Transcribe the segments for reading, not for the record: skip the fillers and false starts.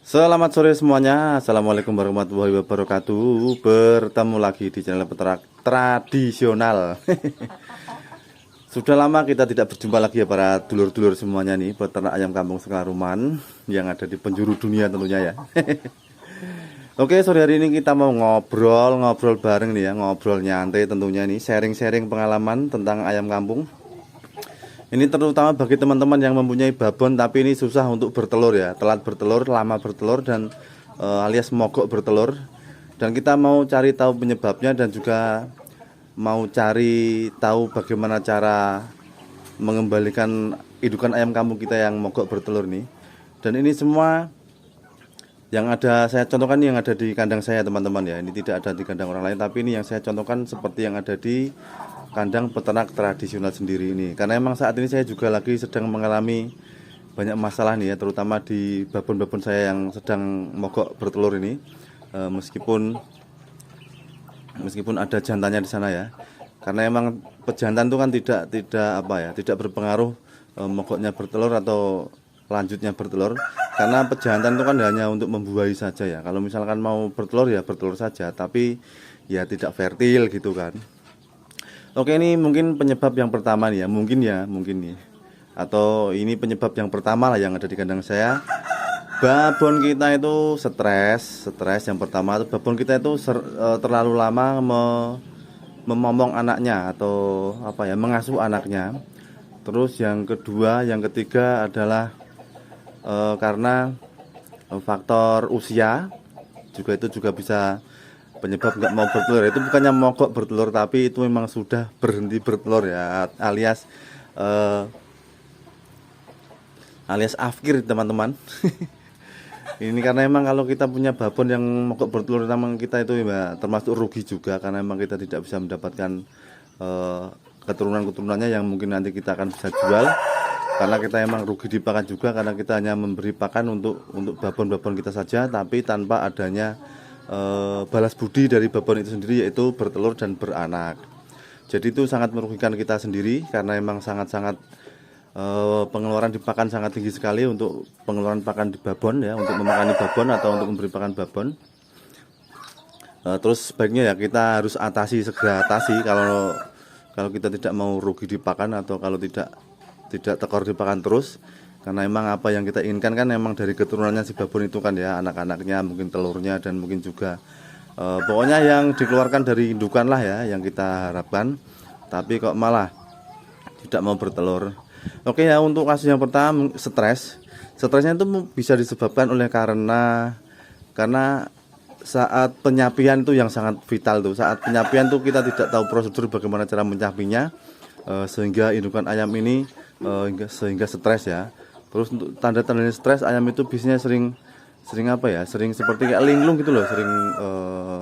Selamat sore semuanya. Assalamualaikum warahmatullahi wabarakatuh. Bertemu lagi di channel peternak tradisional. Sudah lama kita tidak berjumpa lagi ya para dulur-dulur semuanya nih, peternak ayam kampung Sekalaruman yang ada di penjuru dunia tentunya ya. Oke, sore hari ini kita mau ngobrol bareng nih ya, ngobrol nyantai tentunya nih, sharing-sharing pengalaman tentang ayam kampung. Ini terutama bagi teman-teman yang mempunyai babon tapi ini susah untuk bertelur ya, telat bertelur, lama bertelur dan alias mogok bertelur. Dan kita mau cari tahu penyebabnya dan juga mau cari tahu bagaimana cara mengembalikan indukan ayam kampung kita yang mogok bertelur nih. Dan ini semua yang ada saya contohkan yang ada di kandang saya teman-teman ya. Ini tidak ada di kandang orang lain tapi ini yang saya contohkan seperti yang ada di kandang peternak tradisional sendiri ini. Karena emang saat ini saya juga lagi sedang mengalami banyak masalah nih ya, terutama di babon-babon saya yang sedang mogok bertelur ini. Meskipun ada jantannya di sana ya. Karena emang pejantan itu kan tidak berpengaruh mogoknya bertelur atau lanjutnya bertelur. Karena pejantan itu kan hanya untuk membuahi saja ya. Kalau misalkan mau bertelur ya bertelur saja, tapi ya tidak fertil gitu kan. Oke, ini mungkin penyebab yang pertama nih ya, mungkin nih. Atau ini penyebab yang pertama lah yang ada di kandang saya. Babon kita itu stres yang pertama itu babon kita itu terlalu lama memomong anaknya atau mengasuh anaknya. Terus yang kedua, yang ketiga adalah karena faktor usia itu juga bisa penyebab nggak mau bertelur. Itu bukannya mogok bertelur tapi itu memang sudah berhenti bertelur ya, alias afkir teman-teman. Ini karena emang kalau kita punya babon yang mogok bertelur memang kita itu ya termasuk rugi juga, karena emang kita tidak bisa mendapatkan keturunan-keturunannya yang mungkin nanti kita akan bisa jual, karena kita emang rugi di pakan juga, karena kita hanya memberi pakan untuk babon-babon kita saja tapi tanpa adanya balas budi dari babon itu sendiri, yaitu bertelur dan beranak. Jadi itu sangat merugikan kita sendiri karena memang sangat-sangat pengeluaran di pakan sangat tinggi sekali untuk pengeluaran pakan di babon ya, untuk memakani babon atau untuk memberi pakan babon. Terus sebaiknya ya kita harus segera atasi kalau kita tidak mau rugi di pakan atau kalau tidak tekor di pakan terus. Karena emang apa yang kita inginkan kan emang dari keturunannya si babon itu kan ya, anak-anaknya, mungkin telurnya, dan mungkin juga pokoknya yang dikeluarkan dari indukan lah ya yang kita harapkan. Tapi kok malah tidak mau bertelur. Oke ya, untuk kasus yang pertama stresnya itu bisa disebabkan oleh karena saat penyapian itu yang sangat vital tuh. Saat penyapian tuh kita tidak tahu prosedur bagaimana cara menyapinya, sehingga indukan ayam ini sehingga stres ya. Terus untuk tanda-tanda stres, ayam itu biasanya sering seperti kayak linglung gitu loh, sering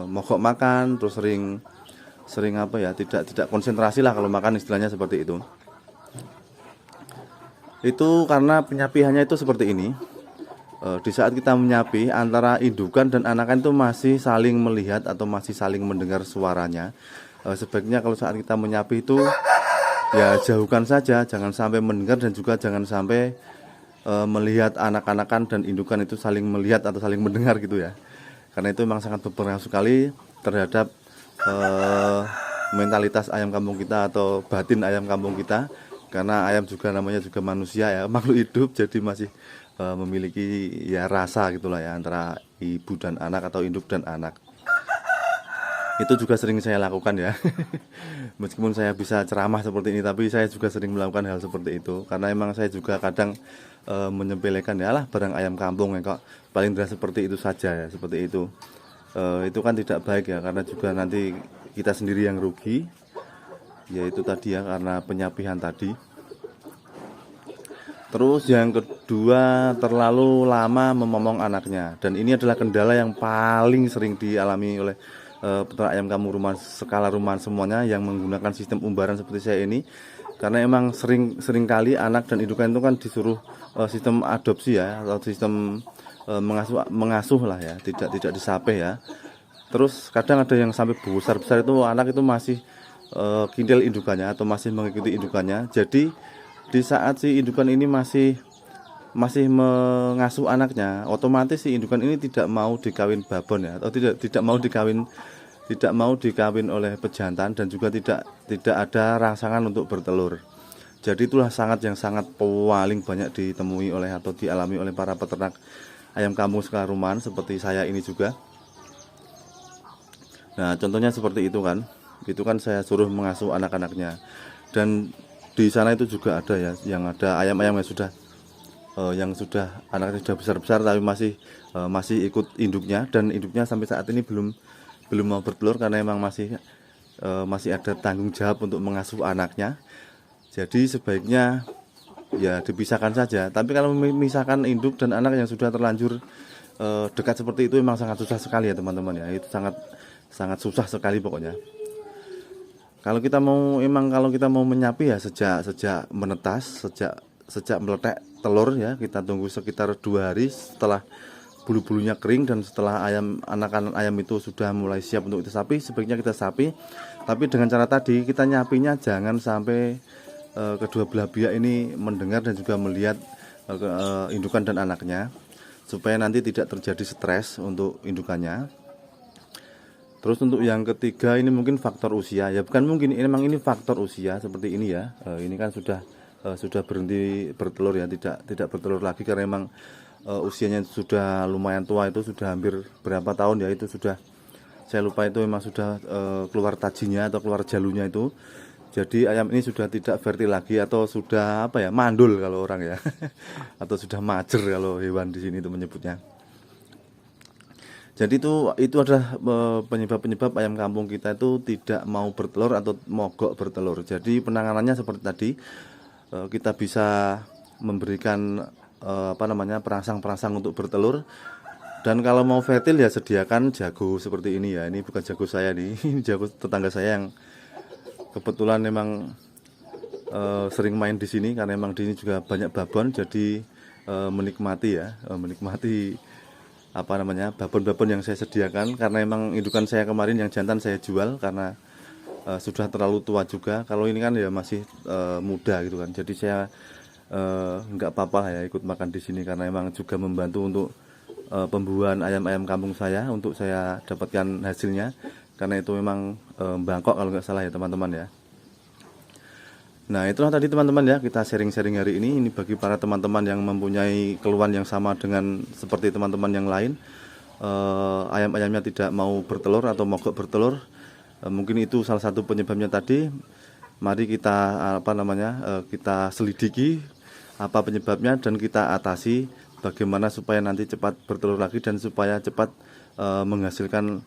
mogok makan, terus sering tidak konsentrasi lah kalau makan, istilahnya seperti itu. Itu karena penyapiannya itu seperti ini. Di saat kita menyapi, antara indukan dan anakan itu masih saling melihat atau masih saling mendengar suaranya. Sebaiknya kalau saat kita menyapi itu ya jauhkan saja, jangan sampai mendengar dan juga jangan sampai melihat anak-anakan dan indukan itu saling melihat atau saling mendengar gitu ya. Karena itu memang sangat berpengaruh sekali terhadap mentalitas ayam kampung kita atau batin ayam kampung kita. Karena ayam juga namanya juga manusia ya, makhluk hidup, jadi masih memiliki ya rasa gitulah ya, antara ibu dan anak atau induk dan anak. Itu juga sering saya lakukan ya. Meskipun saya bisa ceramah seperti ini, tapi saya juga sering melakukan hal seperti itu. Karena emang saya juga kadang menyepelekan ya lah barang ayam kampung ya, kok paling tidak seperti itu saja ya, seperti itu. Itu kan tidak baik ya, karena juga nanti kita sendiri yang rugi. Yaitu tadi ya, karena penyapian tadi. Terus yang kedua, terlalu lama memomong anaknya. Dan ini adalah kendala yang paling sering dialami oleh peternak ayam kampung Sekalaruman semuanya yang menggunakan sistem umbaran seperti saya ini. Karena emang sering kali anak dan indukan itu kan disuruh sistem adopsi ya, atau sistem mengasuh lah ya, tidak disapeh ya. Terus kadang ada yang sampai besar itu anak itu masih kintil indukannya atau masih mengikuti indukannya. Jadi di saat si indukan ini masih masih mengasuh anaknya, otomatis si indukan ini tidak mau dikawin babon ya, atau tidak mau dikawin oleh pejantan, dan juga tidak ada rangsangan untuk bertelur. Jadi itulah yang sangat paling banyak ditemui oleh atau dialami oleh para peternak ayam kampung skala rumahan seperti saya ini juga. Nah, contohnya seperti itu kan. Itu kan saya suruh mengasuh anak-anaknya. Dan di sana itu juga ada ya, yang ada ayam-ayam yang sudah anaknya sudah besar-besar tapi masih ikut induknya, dan induknya sampai saat ini belum mau bertelur karena memang masih ada tanggung jawab untuk mengasuh anaknya. Jadi sebaiknya ya dipisahkan saja. Tapi kalau memisahkan induk dan anak yang sudah terlanjur dekat seperti itu memang sangat susah sekali ya teman-teman ya. Itu sangat susah sekali pokoknya. Kalau kita mau menyapi ya sejak menetas, sejak meletak telur ya, kita tunggu sekitar 2 hari setelah bulu-bulunya kering dan setelah anakan ayam itu sudah mulai siap untuk disapi, sebaiknya kita sapi. Tapi dengan cara tadi, kita nyapinya jangan sampai kedua belah pihak ini mendengar dan juga melihat indukan dan anaknya, supaya nanti tidak terjadi stres untuk indukannya. Terus untuk yang ketiga ini mungkin faktor usia ya, bukan mungkin, ini memang ini faktor usia seperti ini ya. Ini kan sudah berhenti bertelur ya, tidak bertelur lagi karena memang usianya sudah lumayan tua, itu sudah hampir berapa tahun ya, itu sudah saya lupa, itu memang sudah keluar tajinya atau keluar jalunya itu. Jadi ayam ini sudah tidak fertil lagi, atau sudah mandul kalau orang ya atau sudah majer kalau hewan di sini itu menyebutnya. Jadi itu adalah penyebab ayam kampung kita itu tidak mau bertelur atau mogok bertelur. Jadi penanganannya seperti tadi, kita bisa memberikan perangsang-perangsang untuk bertelur. Dan kalau mau fertil ya sediakan jago seperti ini ya. Ini bukan jago saya nih, ini jago tetangga saya yang kebetulan memang sering main di sini, karena memang di sini juga banyak babon. Jadi menikmati babon-babon yang saya sediakan, karena memang indukan saya kemarin yang jantan saya jual karena sudah terlalu tua juga. Kalau ini kan ya masih muda gitu kan. Jadi saya nggak apa-apa ya ikut makan di sini, karena memang juga membantu untuk pembuahan ayam-ayam kampung saya, untuk saya dapatkan hasilnya, karena itu memang Bangkok kalau nggak salah ya teman-teman ya. Nah, itulah tadi teman-teman ya, kita sharing-sharing hari ini. Ini bagi para teman-teman yang mempunyai keluhan yang sama dengan seperti teman-teman yang lain, ayam-ayamnya tidak mau bertelur atau mogok bertelur. Mungkin itu salah satu penyebabnya tadi. Mari kita kita selidiki apa penyebabnya dan kita atasi bagaimana supaya nanti cepat bertelur lagi dan supaya cepat menghasilkan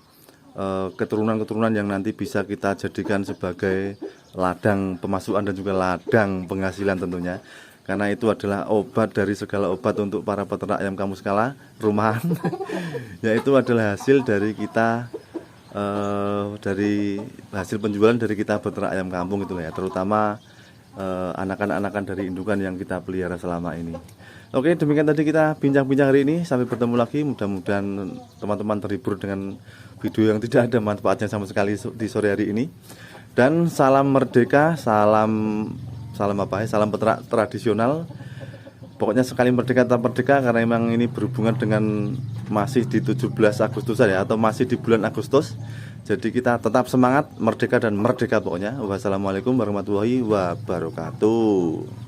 keturunan-keturunan yang nanti bisa kita jadikan sebagai ladang pemasukan dan juga ladang penghasilan tentunya. Karena itu adalah obat dari segala obat untuk para peternak ayam kampung skala rumahan. Yaitu adalah hasil dari kita dari hasil penjualan dari kita peternak ayam kampung itu ya, terutama anakan-anakan dari indukan yang kita pelihara selama ini. Oke, demikian tadi kita bincang-bincang hari ini. Sampai bertemu lagi. Mudah-mudahan teman-teman terhibur dengan video yang tidak ada manfaatnya sama sekali di sore hari ini. Dan salam merdeka, salam peternak tradisional. Pokoknya sekali merdeka tetap merdeka, karena memang ini berhubungan dengan masih di 17 Agustus ya, atau masih di bulan Agustus. Jadi kita tetap semangat, merdeka dan merdeka pokoknya. Wassalamualaikum warahmatullahi wabarakatuh.